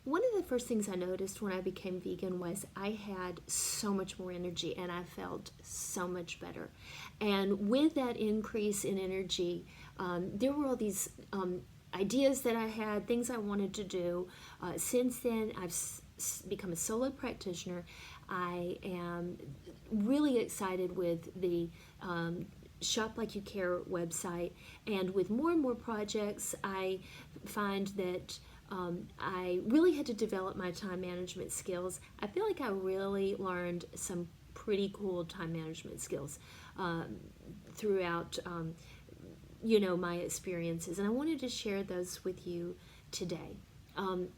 one of the first things I noticed when I became vegan was I had so much more energy and I felt so much better. And with that increase in energy, there were all these ideas that I had, things I wanted to do. Since then, I've become a solo practitioner. I am really excited with the Shop Like You Care website, and with more and more projects, I find that I really had to develop my time management skills. I feel like I really learned some pretty cool time management skills throughout, my experiences, and I wanted to share those with you today. Um,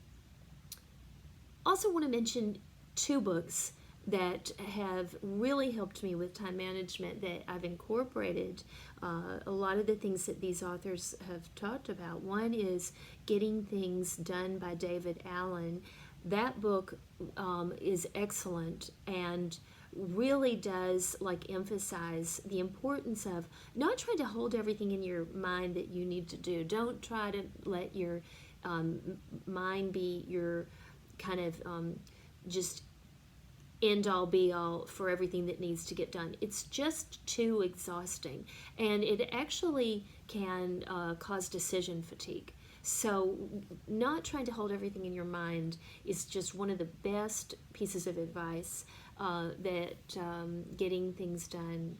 Also, want to mention two books that have really helped me with time management that I've incorporated a lot of the things that these authors have talked about. One is Getting Things Done by David Allen. That book is excellent and really does emphasize the importance of not trying to hold everything in your mind that you need to do. Don't try to let your mind be your kind of just end all be all for everything that needs to get done. It's just too exhausting, and it actually can cause decision fatigue. So, not trying to hold everything in your mind is just one of the best pieces of advice that Getting Things Done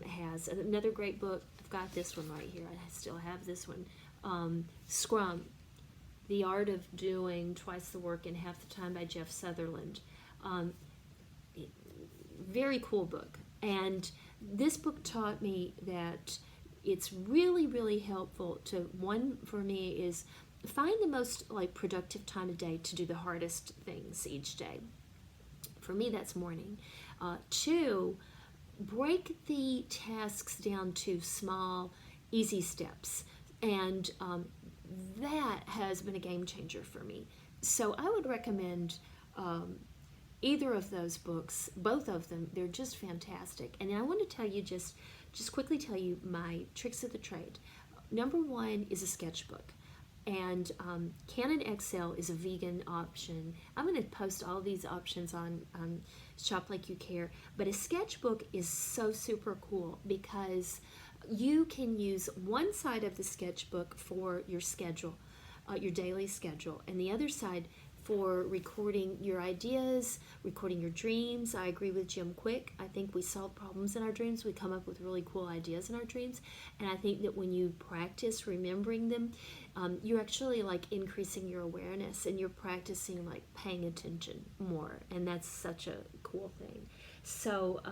has. Another great book, I've got this one right here, I still have this one, Scrum, The Art of Doing Twice the Work in Half the Time by Jeff Sutherland. Um, Very cool book. And this book taught me that it's really, really helpful to, one for me is find the most productive time of day to do the hardest things each day. For me, that's morning. Two, break the tasks down to small, easy steps. And that has been a game changer for me. So I would recommend either of those books, both of them. They're just fantastic. And I want to tell you just quickly tell you my tricks of the trade. Number one is a sketchbook. And Canon XL is a vegan option. I'm going to post all these options on Shop Like You Care. But a sketchbook is so super cool because you can use one side of the sketchbook for your schedule, your daily schedule, and the other side for recording your ideas, recording your dreams. I agree with Jim Quick. I think we solve problems in our dreams. We come up with really cool ideas in our dreams. And I think that when you practice remembering them, you're actually increasing your awareness and you're practicing paying attention more. And that's such a cool thing. So,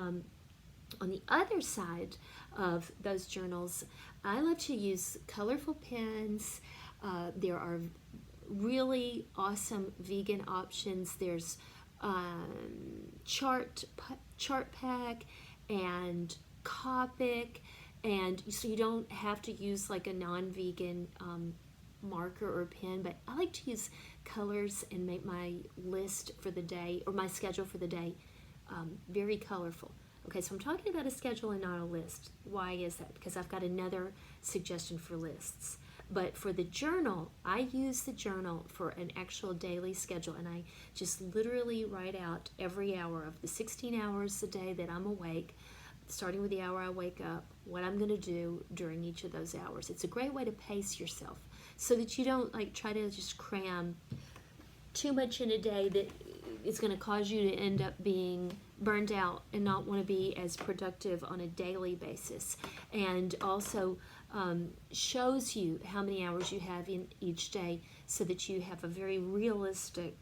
on the other side of those journals, I love to use colorful pens. There are really awesome vegan options. There's Chartpak and Copic, and so you don't have to use a non-vegan marker or pen. But I like to use colors and make my list for the day or my schedule for the day very colorful. Okay, so I'm talking about a schedule and not a list. Why is that? Because I've got another suggestion for lists. But for the journal, I use the journal for an actual daily schedule, and I just literally write out every hour of the 16 hours a day that I'm awake, starting with the hour I wake up, what I'm going to do during each of those hours. It's a great way to pace yourself so that you don't try to just cram too much in a day that is going to cause you to end up being burned out and not want to be as productive on a daily basis. And also shows you how many hours you have in each day so that you have a very realistic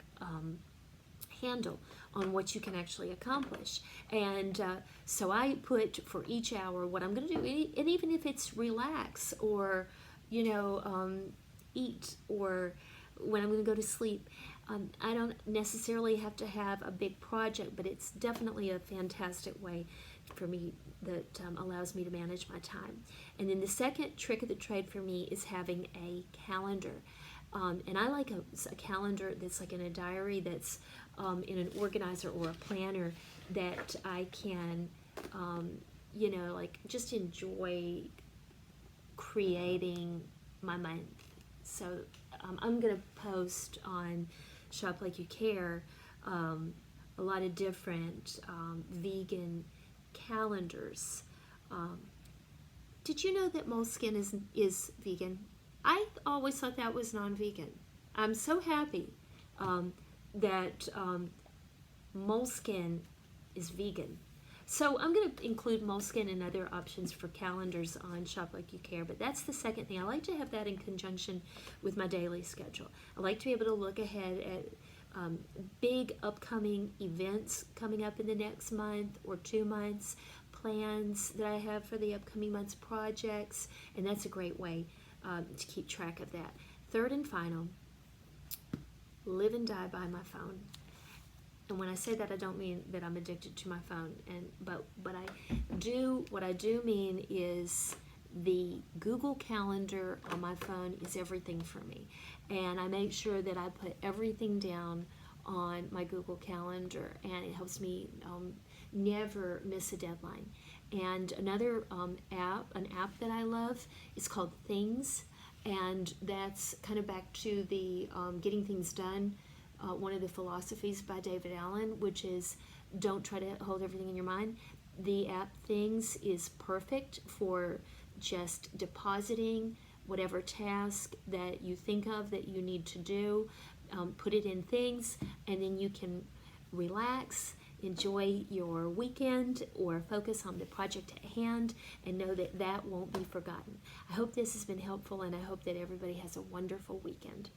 handle on what you can actually accomplish. And so I put for each hour what I'm going to do, and even if it's relax or eat or when I'm going to go to sleep. I don't necessarily have to have a big project, but it's definitely a fantastic way for me that allows me to manage my time. And then the second trick of the trade for me is having a calendar. And I like a calendar that's in a diary that's in an organizer or a planner that I can, just enjoy creating my month. So I'm going to post on Shop Like You Care, a lot of different vegan calendars. Did you know that Moleskine is vegan? I always thought that was non-vegan. I'm so happy that Moleskine is vegan. So I'm going to include Moleskine and other options for calendars on Shop Like You Care, but that's the second thing. I like to have that in conjunction with my daily schedule. I like to be able to look ahead at big upcoming events coming up in the next month or 2 months, plans that I have for the upcoming month's projects, and that's a great way to keep track of that. Third and final, live and die by my phone. And when I say that, I don't mean that I'm addicted to my phone, but what I do mean is the Google Calendar on my phone is everything for me, and I make sure that I put everything down on my Google Calendar, and it helps me never miss a deadline. And another an app that I love is called Things, and that's kind of back to the getting things done. One of the philosophies by David Allen, which is don't try to hold everything in your mind. The app Things is perfect for just depositing whatever task that you think of that you need to do, put it in Things, and then you can relax, enjoy your weekend, or focus on the project at hand and know that that won't be forgotten. I hope this has been helpful, and I hope that everybody has a wonderful weekend.